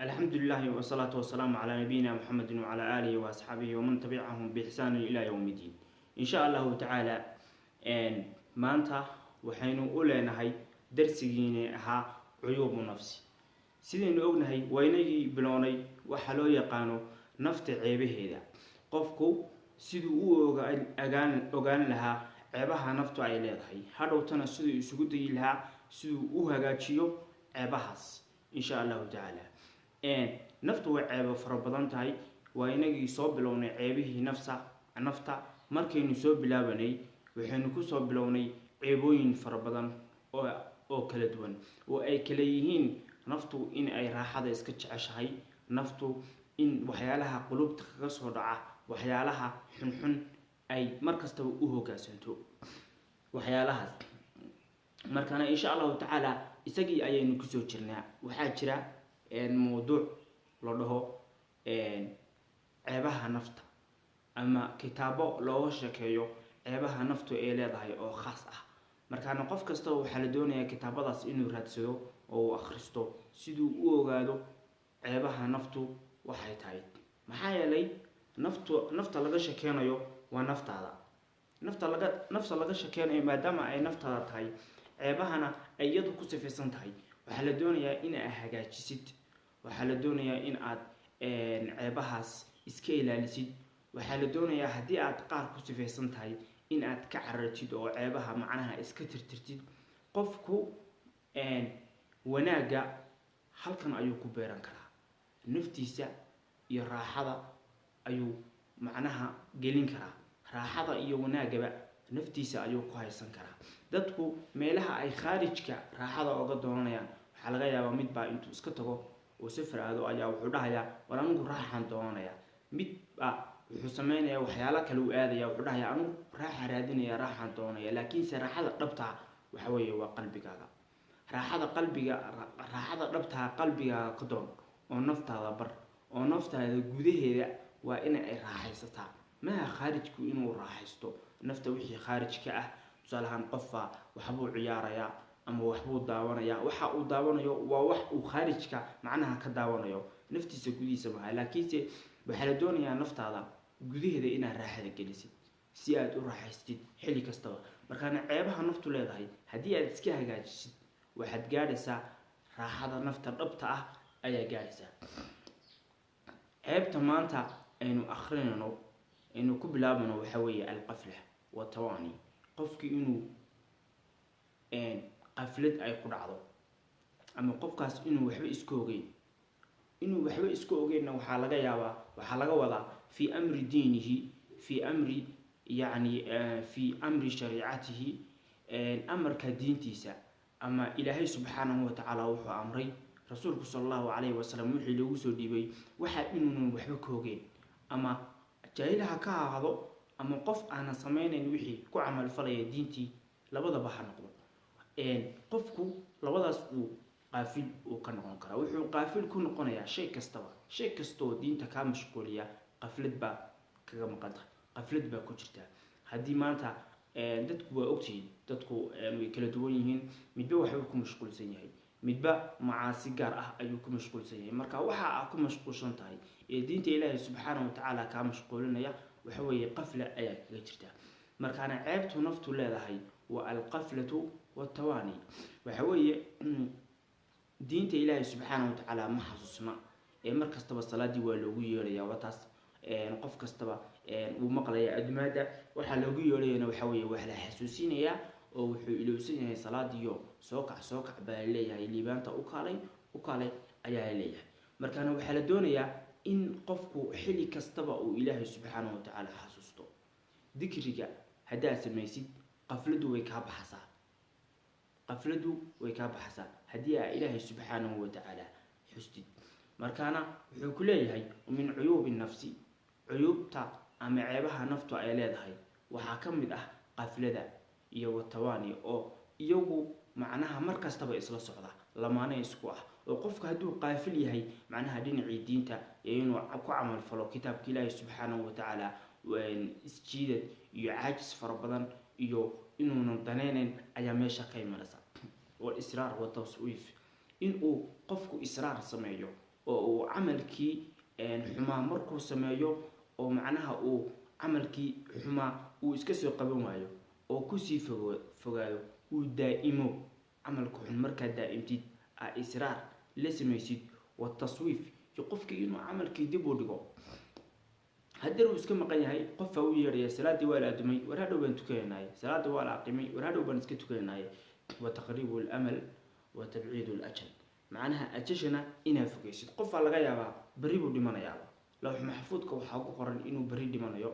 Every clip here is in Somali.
الحمد لله والصلاة والسلام على نبينا محمد وعلى آله وأصحابه ومن تبعهم بإحسان إلى يوم الدين إن شاء الله تعالى maanta waxaynu u leenahay darsigiina ahaa cuyuub nafsi sidaynu ognahay waynagii bilownay waxa loo yaqaano nafta ceebaheeda qofku siduu u ogaan lahaa ceebaha naftu ay leedahay hadhowtana siduu isugu dayi lahaa siduu u hagaajiyo ceebahaas insha Allah ta'ala naftu way ceebo fara badan tahay waynagii soo bilownay ceebihii nafta markaynu soo bilaabanay waxaynu ku soo bilownay ceebooyin fara badan oo kala duwan oo ay kala yihiin naftu in ay raaxada iska jeceshahay naftu in waxyaalaha qulubta kaga soo dhaca waxyaalaha xun ay markastaba u hoggaansanto waxyaalahaas markana insha Allah ta'ala isagii ayaynu ku soo jirnaa waxa jira mowduuc la dhaho ceebaha nafta ama kitaabo loo sheekeeyo ceebaha naftu ay leedahay oo khaas ah markaana qof kasta waxa la doonayaa kitaabadaas inuu raadsado oo akhristo sidoo uu ogaado ceebaha naftu waxay tahay maxaa yeelay nafta laga sheekeynayo waa naftaada nafta laga sheekeynayo maadaama ay naftaada tahay ceebahana ay iyadu ku sifaysan tahay waxa la doonayaa in aad hagaajisid waxa la doonayaa in aad ceebahaas iska ilaalisid waxa la doonayaa hadii aad qaar ku sifaysan tahay in aad ka carartid oo ceebaha macnaha iska tirtirtid qofku wanaaga halkan ayuu ku beeran karaa naftiisa iyo raaxada ayuu macnaha gelin karaa raaxada iyo wanaagaba naftiisa ayuu ku haysan karaa dadku meelaha ay khaarijka raaxada uga doonayaan waxa laga yaabaa mid baa intuu iska tago oo safar aado ayaa wuxuu dhahayaa war anigu raaxan doonaya mid baa wuxuu sameeynaya waxyaalo kale uu aadaya wuxuu dhahayaa anigu raaxa raadinaya raaxan doonaya laakiin raaxada dhabta waxa weeye waa qalbigaaga raaxada dhabta qalbigaaga ka doon oo naftaada bar oo naftaada gudaheeda waa in ay raaxaysataa ma khaarijku inuu raaxaysto nafta wixii khaarijka ah tusalahan qofka waxbuu ciyaaraya ama waxbuu daawanaya waxa uu daawanayo waa wax uu khaarijka macnaha ka daawanayo naftiisa gudihiisa ma laakiin waxa la doonayaa naftaada gudaheeda inaad raaxada gelisid si aad u raaxaystid xilli kasta markaana ceebaha naftu leedahay hadii aad iska hagaajisid waxaad gaadhaysaa raaxada nafta dhabta ah ayaa gaadhaysaa ceebta maanta aynu akhrinayno inuu ku bilaabano waxa weeye al-qafla wa tawani qofkii inuu qaflad ay ku dhacdo ama qofkaas inuu waxba isku ogeyn waxa laga yaabaa waxa laga wadaa fi amri diinihi fi amri shariicatihi amarka diintiisa ama ilaahay subhanahu wa ta'ala wuxuu amray rasuulku sallallahu alayhi wasallam wixii lagu soo dhiibay waxa inuu waxba ka ogeyn ama jaahilaha ka ahaado ama qof aan sameeynayn wixii ku amal falaya diintii labadaba ha noqdo qofku labadaas uu qaafil uu ka noqon kara wuxuu qaafil ku noqonayaa shay kasto diinta ka mashquuliya qaflad ba kaga maqan qaflad ba ku jirta hadii maanta dadku waa ogtihiin dadku way kala duwan yihiin midba waxa uu ku mashquulsan yahay midba macaasi gaar ah ayuu ku mashquulsan yahay marka waxa aad ku mashquulsan tahay diinta Ilaahay subhanahu wa ta'ala ka mashquulinaya waxa weeye qafla ayaa kaga jirta markaana ceebtu naftu leedahay waa al-qaflatu wa tawani waxa weeye diinta Ilaahay subhanahu wa ta'ala ma xasuusna markastaba salaadii waa loogu yeerayaa wataas qof kastaba uu maqlaya admaada waxa loogu yeerayna waxa weeye wax la xasuusinaya oo wuxuu ilowsan yahay salaadiyo soo kac baa leeyahay liibaanta u kaalay ayaa leeyahay markaana waxa la doonayaa in qofku xilli kastaba uu Ilaahay subhanahu wa ta'ala xasuusto dhikriga hadaa samaysid qafladu way ka baxaysaa hadii Ilaahay subhanahu wa ta'ala xustid markaana wuxuu ku leeyahay min cuyuub nafsi cuyuubta ama ceebaha naftu ay leedahay waxa kamid ah qaflada iyo watawani oo iyagu macnaha markastaba isla socda lamaana isku ah oo qofka haduu qaafil yahay macnaha dhinacii diinta inuu ku amal falo kitaabka Ilaahay subhanahu wa ta'ala isjiidad iyo caajis fara badan iyo inuu daneenin ayaa meesha ka imanaysa oo israar wa taswiif in uu qofku israar sameeyo oo uu camalkii xumaa markuu sameeyo oo macnaha uu camalkii xumaa uu iska soo qaban waayo oo kusii fogaado uu daa'imo camalka xun. markaa daa'imtid israar la samaysid wa taswiif iyo qofkii inuu camalkii dib u dhigo. haddii uu iska maqan yahay qof uu yeedhaya salaadii waa la adumay war hadhow baan tukanayay, salaada waa la aqimay war hadhow baan iska tukanayay. wa taqriibu al-amal wa tabciidu al-ajal, macnaha ajashana inaad fogeysid. qofaa laga yaabaa berri buu dhimanayaaba, lawx maxfuudka waxaa ku qoran inuu berri dhimanayo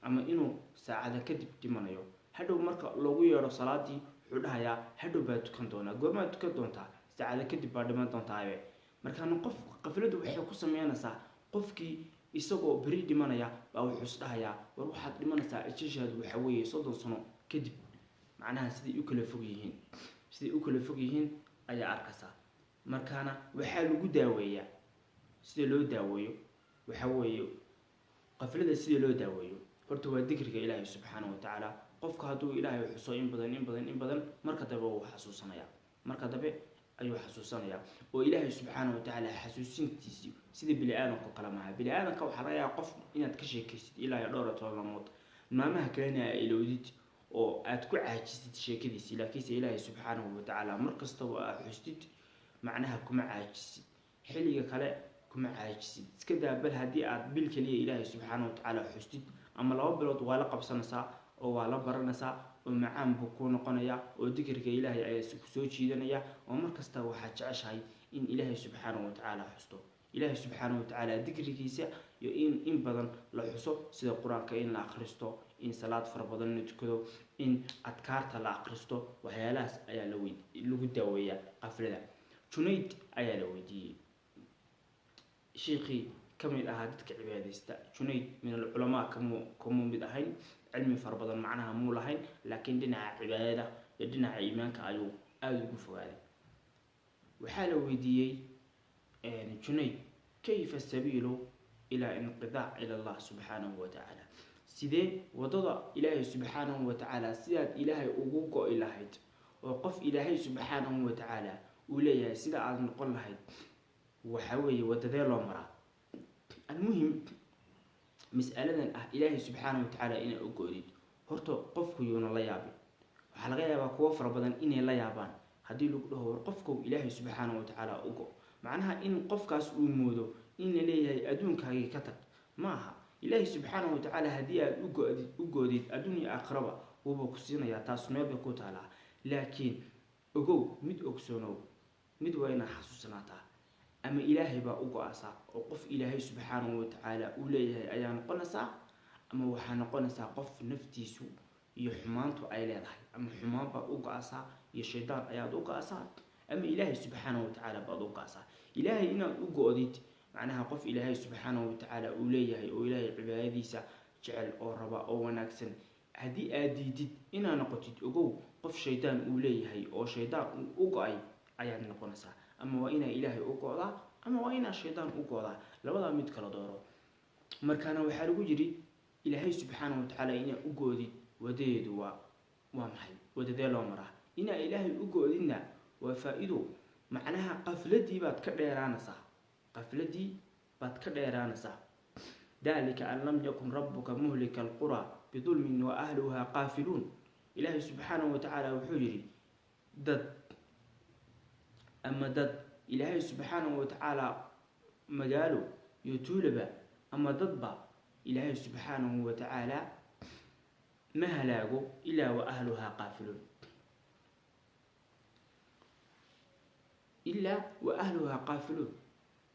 ama inuu saacada kadib dhimanayo. hadhow marka loogu yeedho salaadii wuxuu dhahayaa hadhow baa tukan doonaa. goormaad tukan doontaa? saacada kadib baa dhiman doontaabe. markaana qof qafladu waxay ku sameynaysaa qofkii isagoo berri dhimanaya baa wuxuu is dhahayaa war waxaad dhimanaysaa ajashaadu waxa weeye 30 sano kadib. macnaha siday u kala fog yihiin ayaa arkaysaa. markaana waxaa lagu daaweeyaa sida loo daaweeyo waxa weeye qaflada sida loo daaweeyo horta waa dikriga ilaahay subxaanahu wa tacaala. qofka hadduu ilaahay xuso in badan marka dambe wuu xasuusanayaa, ayuu xasuusanayaa. oo ilaahay subxaanahu wa tacaala xasuusintiisii sida bini-aadanka kale maaha. bini-aadanka waxaa laga yaabaa qof inaad ka sheekaysid ilaa iyo dhowr iyo 10 maalmood, maalmaha kalena aa ilowdid oo aad ku caajisid sheekadiisii. laakiinse ilaahay subxaanahu wa tacaala mar kastaba aad xustid macnaha kuma caajisid, xilliga kale kuma caajisid. iska daa bal haddii aad bil kaliya ilaahay subxaanahu wa tacaala xustid ama 2 bilood waa la qabsanaysaa oo waa la baranaysaa oo macaan buu ku noqonayaa oo dikriga ilaahay ayaa ku soo jiidanaya. oo mar kasta waxaad jeceshahay in ilaahay subxaanahu wa tacaala xusto. ilaahay subxaanahu wa tacaala dikrigiisa iyo in badan la xuso, sida qur-aanka in la akhristo, in salaad fara badan la tukado, in adkaarta la akhristo. waxyaalahaas ayaa lagu daaweeyaa qaflada. junayd ayaa la weydiiyey, sheekhi kamid ahaa dadka cibaadaysta. junayd min alculamaa kamuu mid ahayn, cilmi fara badan macnaha muu lahayn, laakiin dhinaca cibaadada iyo dhinaca iimaanka ayuu aada ugu fogaaday. waxaa la weydiiyey junayd kayfa sabiilu ilaa inqidaac ila allah subxaanahu wa tacaala, sidee wadada ilaahay subxaanahu wa tacaala sidaad ilaahay ugu go-i lahayd oo qof ilaahay subxaanahu wa tacaala uu leeyahay sida aad noqon lahayd, waxa weeye wadadee loo maraa. almuhim mas'aladan ilaahay subxaanahu wa tacaala inay u go-did horta qofku yuuna la yaabin. waxaa laga yaabaa kuwo fara badan inay la yaabaan haddii lagu dhaho war qofku ilaahay subxaanahu wa tacaala u go, macnaha in qofkaas uu moodo in la leeyahay adduunkaagii ka tag. ma aha. ilaahay subxaanahu wa tacaala haddii aad u goodid adduun iyo aakhiraba wuuba ku siinayaa, taas meel bay ku taalaa. laakiin ogow, mid ogsoonow, mid waa inaad xasuusanaataa. ama ilaahay baa u go-aasaa oo qof ilaahay subxaanahu wa tacaala uu leeyahay ayaa noqonaysaa, ama waxaa noqonaysaa qof naftiisu iyo xumaantu ay leedahay. ama xumaan baad u go-aasaa iyo shaydaan ayaad u go-aasaa, ama ilaahay subxaanahu wa tacaala baad u go-aasaa. ilaahay inaad u go-did macnaha qof ilaahay subxaanahu wa tacaala uu leeyahay oo ilaahay cibaadadiisa jecel oo raba oo wanaagsan, haddii aad diidid inaad noqotid, ogow qof shaydaan uu leeyahay oo shaydaan u go-ay ayaad noqonaysaa. ama waa inaa ilaahay u go-daa ama waa inaa shaydaan u go-daa, labadaa mid kala dooro. markaana waxaa lagu yidhi ilaahay subxaanahu wa tacaala inaa u go-did wadadeedu waa maxay? wadadee loo maraa? inaa ilaahay u go-didna waa faa-ido. macnaha qafladii baad ka dheeraanaysaa. dalika an lam yakun rabbuka muhlika alqura bidulmin wa ahluha qaafiluun. ilaahay subxaanahu wa tacaala wuxuu yidhi dad ilaahay subxaanahu wa tacaala magaalo iyo tuulaba ama dadba ilaahay subxaanahu wa tacaala ma halaago ilaa wa ahluhaa qaafiluun.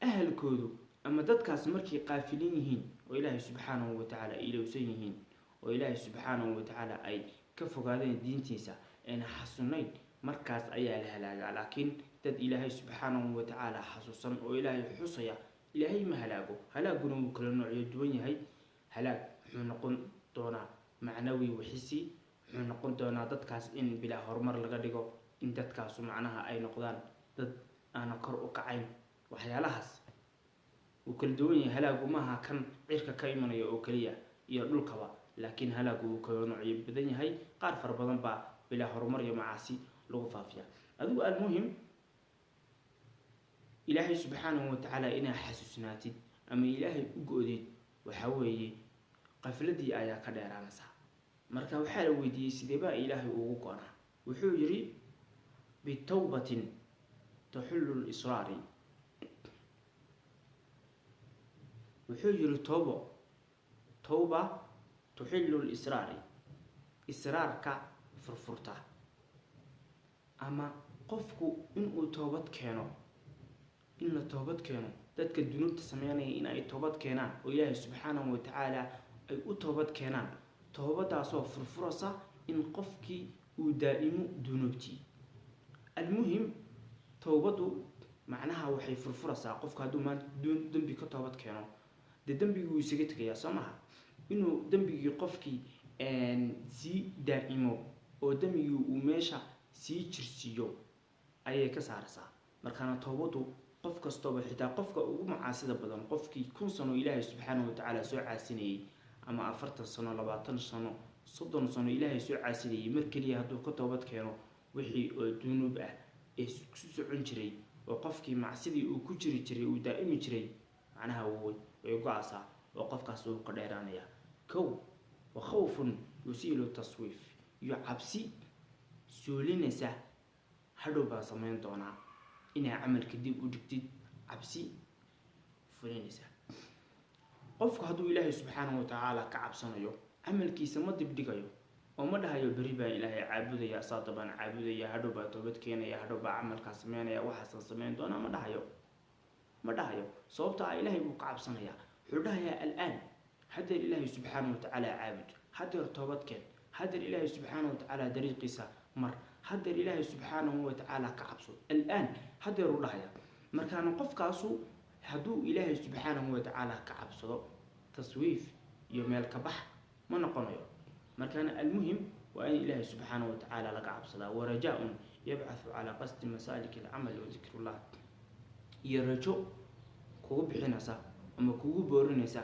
ahalkoodu ama dadkaas markay qaafilin yihiin oo ilaahay subxaanahu wa tacaala ay ilowsan yihiin oo ilaahay subxaanahu wa tacaala ay ka fogaadeen diintiisa ayna xasunayn, markaas ayaa la halaagaa. laakiin dad ilaahay subxaanahu wa tacaala xasuusan oo ilaahay xusaya, ilaahay ma halaago. halaaguna wuu kala noocyo duwan yahay. halaag wuxuu noqon doonaa macnawi wixisi, wuxuu noqon doonaa dadkaas in bilaa horumar laga dhigo, in dadkaasu macnaha ay noqdaan dad aana kor u kacayn. waxyaalahaas wuu kala duwan yahay. halaagu maaha kan cirka ka imanaya oo keliya iyo dhulkaba, laakiin halaagu wuu kala noocyo badan yahay. qaar fara badan baa bilaa horumar iyo macaasi lagu faafiya. adigu almuhim ilaahay subxaanahu watacaala inaa xasuusnaatid ama ilaahay u go-deed waxaa weeye qafladii ayaa ka dheeraanaysaa. marka waxaa la weydiiyey sideebaa ilaahay ugu go-naa, wuxuu yidhi bitawbatin taxullu lisraari, wuxuu yidhi tawba tuxillu lisraari, israarka furfurta, ama qofku inuu toobad keeno, in la toobad keeno, dadka dunuubta sameynaya in ay toobad keenaan oo ilaahay subxaanahu watacaala ay u toobad keenaan, toobadaasoo furfurasa in qofkii uu daa'imo dunuubtii. almuhim toobadu macnaha waxay furfuraysaa qofka hadduu maanta dembi ka toobad keeno dee dembigii wuu isaga tegayaa soo maha. inuu dembigii qofkii sii daa'imo oo dembigii uu meesha sii jirsiiyo ayay ka saaraysaa. markaana toobadu qof kastaba, xitaa qofka ugu macaasida badan, qofkii 1000 sano ilaahay subxaanahu watacaala soo caasinayay, ama 40 sano 20 sano 30 sano ilaahay soo caasinayay, mar keliya hadduu ka toobad keeno wixii oo dunuub ah ee ku socon jiray oo qofkii macsidii uu ku jiri jiray uu daa'imi jiray, macnaha way go-aysaa oo qofkaas uu ka dheeraanaya. wa khawfun yusiilu taswiif, iyo cabsi suulinaysa hadhow baan samayn doonaa, inaa camalka dib u dhigtid, cabsi fulinaysa. qofku hadduu ilaahay subxaanahu watacaala ka cabsanayo camalkiisa ma dib dhigayo oo ma dhahayo beri baan ilaahay caabudaya, saata baan caabudaya, hadhow baa toobad keenaya, hadhow baa camalkaas sameynaya, waxaasaan samayn doonaa, ma dhahayo sababta ah ilaahay buu ka cabsanaya. wuxuu dhahayaa al'aan, haddeer ilaahay subxaanahu watacaala caabud, haddeer toobad keen, haddeer ilaahay subxaanahu watacaala dariiqiisa mar, haddeer ilaahay subxaanahu watacaala ka cabso, al'aan haddeer u dhahaya. markaana qofkaasu hadduu ilaahay subxaanahu watacaala ka cabsado taswiif iyo meel ka bax ma noqonayo. markaana almuhim waa in ilaahay subxaanahu watacaala laga cabsadaa. warajaa-un yabcathu calaa qasdi masaaliki alcamali wadikrullah, iyo rajo kugu bixinaysa ama kugu boorinaysa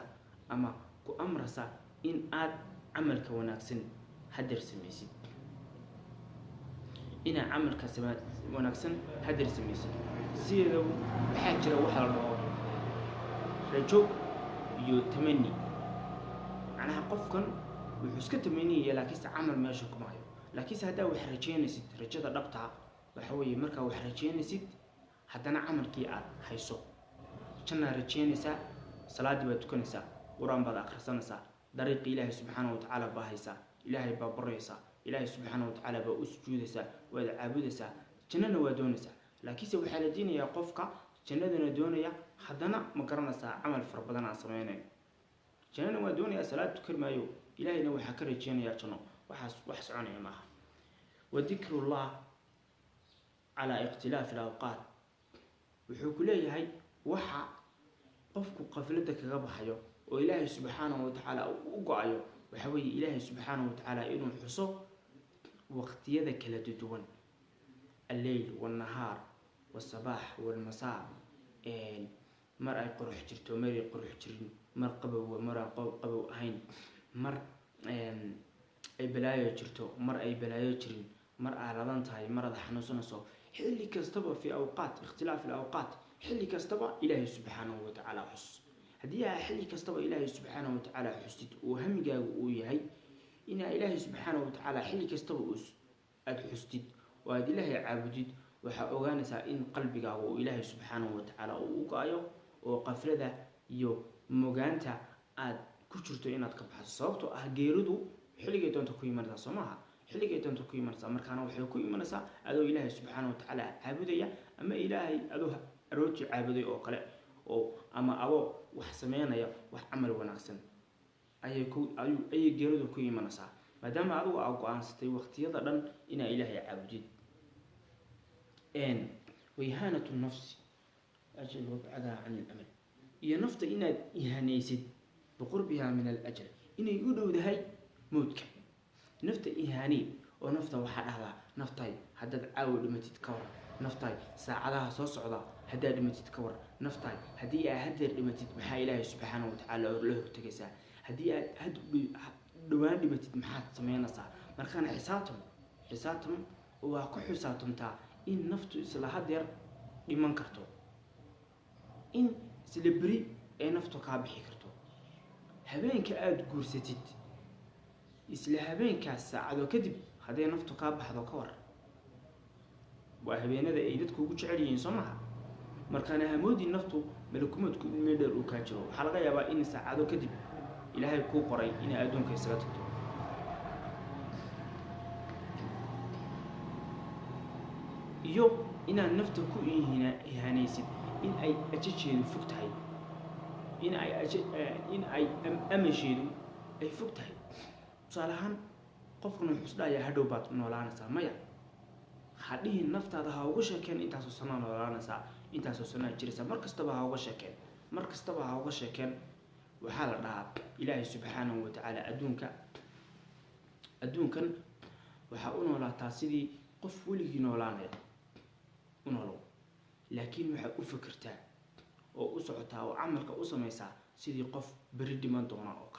ama ku amraysa in aad camalka wanaagsan haddeer samaysid, inaad camalka wanaagsan haddeer samaysid. sideeda waxaa jira waxa la dhaho rajo iyo tamani, macnaha qofkan wuxuu iska tamaniyaya laakiinse camal meesha kuma hayo. laakiinse haddaa wax rajeynaysid, rajada dhabtaa waxa weeye markaa wax rajeynaysid haddana camalkii aad hayso, jannaa rajeynaysaa, salaadii baad tukanaysaa, qur-aan baad akhrisanaysaa, dariiqii ilaahay subxaanahu watacaala baa haysaa, ilaahay baa baraysaa, ilaahay subxaanahu watacaala baa u sujuudaysaa, waad caabudaysaa, jannana waa doonaysaa. laakiinse waxaa la diinayaa qofka jannadana doonaya haddana ma garanaysaa camal fara badan aan sameynayn, jannana waa doonayaa, salaad tukan maayo, ilaahayna waxaa ka rajeynayaa janno, waxaas wax soconaya maaha. wadikrullah calaa ikhtilaafi alawqaat, wuxuu ku leeyahay waxa qofku qaflada kaga baxayo oo ilaahay subxaanahu watacaala u go-ayo waxa weeye ilaahay subxaanahu watacaala inuu xuso waqtiyada kala duwan, alleyl walnahaar والصباح والمساء. mar ay qurux jirto, mar ay qurux jirin, mar qabow mar aan qabow ahayn, mar ay balaayo jirto, mar ay balaayo jirin, mar aad ladan tahay, mar aad xanuunsanayso, xilli kastaba fi awqaat ikhtilaaf alawqaat, xilli kastaba ilaahay subxaanahu watacaala xus. haddii aad xilli kastaba ilaahay subxaanahu watacaala xustid oo hamigaagu uu yahay inaa ilaahay subxaanahu watacaala xilli kastaba aad xustid oo aad ilaahay caabudid, waxaa ogaanaysaa in qalbigaaga uu ilaahay subxaanahu watacaala uu u go-ayo oo qaflada iyo mogaanta aad ku jirto inaad ka baxso. sababtoo ah geeridu xilligay doonta ku imanaysaa soo maaha, xilligay doonta ku imanaysaa. markaana waxay ku imanaysaa adoo ilaahay subxaanahu watacaala caabudaya, ama ilaahay adoo aroortii caabuday oo kale, oo ama adoo wax sameynaya wax camal wanaagsan ayay geeridu ku imanaysaa, maadaama adigu aa go-aansatay waqtiyada dhan inaa ilaahay caabudid. وإهانة النفس أجل وبعدها عن الأمل، iyo nafta inaad ihaanaysid biqurbiha min al-ajal, inay u dhowdahay moodka. nafta ihaani oo nafta waxa dhahdaa naftay haddaad caawa dhimatid ka war, naftay saacadaha soo socda haddaad dhimatid ka war, naftay haddii aad haddeer dhimatid maxaa ilaahay subxaanahu watacaala la hortegaysaa, haddii aad dhowaan dhimatid maxaad sameynaysaa. markaana xisaabtan waa ku xisaabtantaa in naftu isla haddeer dhiman karto in isla beri ay naftu kaa bixi karto. habeenka aada guursatid isla habeenkaas saacado kadib hadday naftu kaa baxdo ka war. waa habeenada ay dadku ugu jecel yihiin soo maha. markaana hamoodii naftu malakumadku in meel dheer uu kaa jiro. waxaa laga yaabaa in saacado kadib ilaahay kuu qoray inay adduunka isaga tagto. iyo inaad nafta ku ihanaysid in ay ajajeedu fog tahay, in ay amasheedu ay fog tahay. tusaale ahaan qofkuna wuxuu isdhahayaa hadhow baad noolaanaysaa. maya, hadhihin naftaada ha uga sheekeen intaasoo sanaa noolaanaysaa, intaasoo sanaa jiraysaa. mar kastaba ha uga sheekeen. waxaa la dhahaa ilaahay subxaanahu watacaala adduunkan waxaa u noolaataa sidii qof weligii noolaanaya u nolow. laakiin waxaa u fikirtaa oo u socotaa oo camalka u samaysaa sidii qof beri dhiman doona oo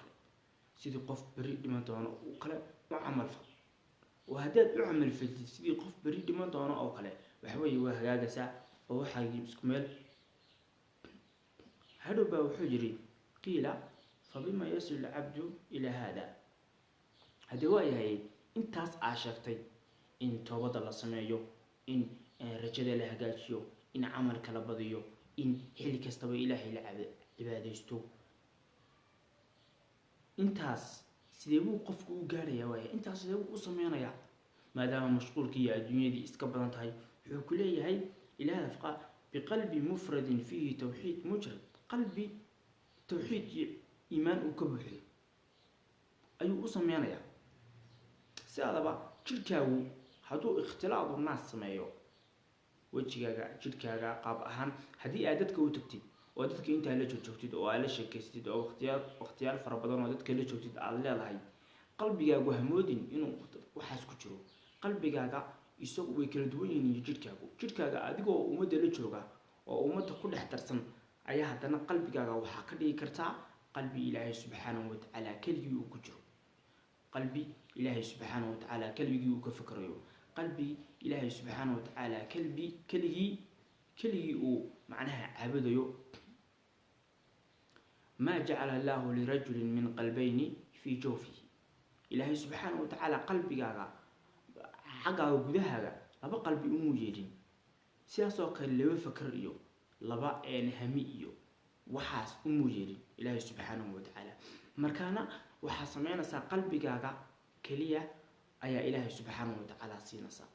kale. u camal fal. oo haddaad u camal faltid sidii qof beri dhiman doona oo kale, waxweeye waa hagaagaysaa oo waxaagii isku meel. hadhow baa wuxuu yidhi qiila fabima yasil cabdu ilaa haada. haddii waa yahay intaas aa sheegtay, in toobada la sameeyo, in rajada la hagaajiyo, in camalka la badiyo, in xilli kastaba ilaahay la cibaadaysto. intaas sidee buu qofku u gaarayaa? waaya intaas sidee buu u sameynayaa maadaama mashquulkii iyo adduunyadii iska badan tahay? wuxuu ku leeyahay ilaaha biqalbi mufradin fiihi tawxiid mujrad. qalbi tawxiid iyo iimaan uu ka buuxiyo ayuu u sameynayaa. si adaba jidhkaagu hadduu ikhtilaadu naas sameeyo, jidhkaaga qaab ahaan haddii aad dadka u tagtid oo dadka intaa la joogtid oo aad la sheekaystid oo waqtiyaal fara badan oo dadka la joogtid aad leedahay, qalbigaagu hamoodin inuu waxaas ku jiro. qalbigaaga isagu way kala duwan yihiin jidhkaaga adigoo ummadda la jooga oo ummadda ku dhex darsan ayaa haddana qalbigaaga waxaa ka dhigi kartaa qalbi ilaahay subxaanahu watacaala keligii uu ku jiro, qalbi ilaahay subxaanahu watacaala keligii uu ka fikirayo, qalbi ilaahay subxaanahu watacaala keligii uu macnaha caabudayo. maa jacala allaahu lirajulin min qalbayni fii jawfihi. ilaahay subxaanahu watacaala qalbigaaga xaggaaga gudahaaga laba qalbi umuu yeelin. sidaasoo kale laba fakar iyo laba hami iyo waxaas umuu yeelin ilaahay subxaanahu watacaala. markaana waxaa sameynaysaa qalbigaaga keliya ayaa ilaahay subxaanahu watacaala siinaysaa.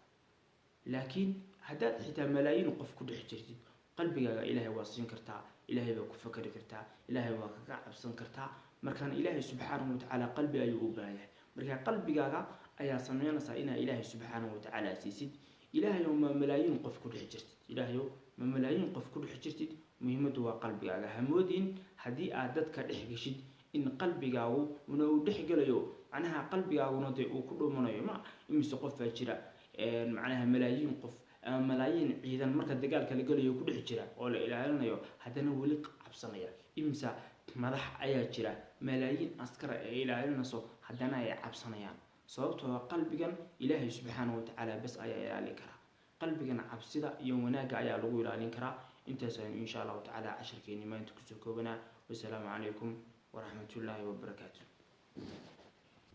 laakiin haddaad xitaa malaayiin qof ku dhex jirtid, qalbigaaga ilaahay waa siin kartaa, ilaahay baa ku fakari kartaa, ilaahay waa kaga cabsan kartaa. markaana ilaahay subxaanahu watacaala qalbi ayuu u baahan yahay. markaa qalbigaaga ayaa sameynaysaa inaa ilaahay subxaanahu watacaala siisid. ilaahayow ma malaayiin qof ku dhex jirtid, muhiimaddu waa qalbigaaga. hamoodin haddii aad dadka dhex geshid in qalbigaagu una uu dhex gelayo, macnaha qalbigaaguna dee uu ku dhumanayo. ma imise qof baa jira macnaha malaayiin qof ama malaayiin ciidan marka dagaalka la gelayo ku dhex jira oo la ilaalinayo, haddana weli cabsanaya. imise madax ayaa jira malaayiin askara ee ilaalinayso, haddana ay cabsanayaan. sababtoo qalbigan ilaahay subxaanahu watacaala bas ayaa ilaalin karaa. qalbigana cabsida iyo wanaagga ayaa lagu ilaalin karaa. intaas aynu insha allahu tacaala casharkeeni maanta kusoo koobanaa. wasalaamu calaykum waraxmatullaahi wabarakaatu.